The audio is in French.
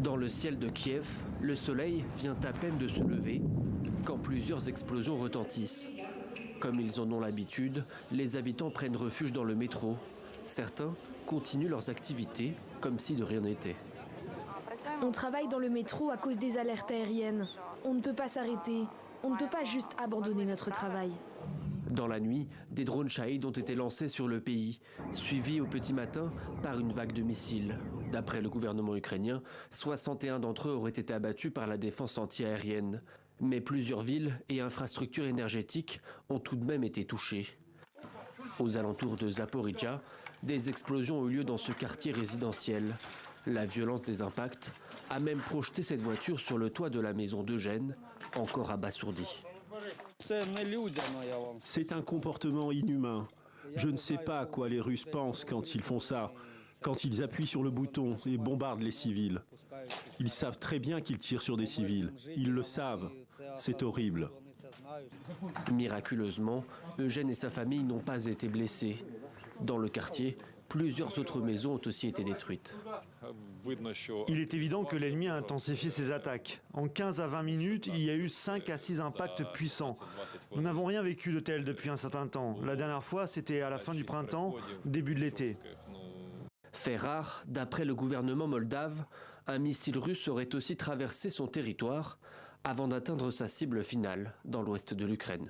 Dans le ciel de Kiev, le soleil vient à peine de se lever quand plusieurs explosions retentissent. Comme ils en ont l'habitude, les habitants prennent refuge dans le métro. Certains continuent leurs activités comme si de rien n'était. On travaille dans le métro à cause des alertes aériennes. On ne peut pas s'arrêter. On ne peut pas juste abandonner notre travail. Dans la nuit, des drones Shahed ont été lancés sur le pays, suivis au petit matin par une vague de missiles. D'après le gouvernement ukrainien, 61 d'entre eux auraient été abattus par la défense anti-aérienne. Mais plusieurs villes et infrastructures énergétiques ont tout de même été touchées. Aux alentours de Zaporijjia, des explosions ont eu lieu dans ce quartier résidentiel. La violence des impacts a même projeté cette voiture sur le toit de la maison d'Eugène, encore abasourdi. C'est un comportement inhumain. Je ne sais pas à quoi les Russes pensent quand ils font ça, quand ils appuient sur le bouton et bombardent les civils. Ils savent très bien qu'ils tirent sur des civils. Ils le savent. C'est horrible. Miraculeusement, Eugène et sa famille n'ont pas été blessés. Dans le quartier, plusieurs autres maisons ont aussi été détruites. Il est évident que l'ennemi a intensifié ses attaques. En 15 à 20 minutes, il y a eu 5 à 6 impacts puissants. Nous n'avons rien vécu de tel depuis un certain temps. La dernière fois, c'était à la fin du printemps, début de l'été. Fait rare, d'après le gouvernement moldave, un missile russe aurait aussi traversé son territoire avant d'atteindre sa cible finale dans l'ouest de l'Ukraine.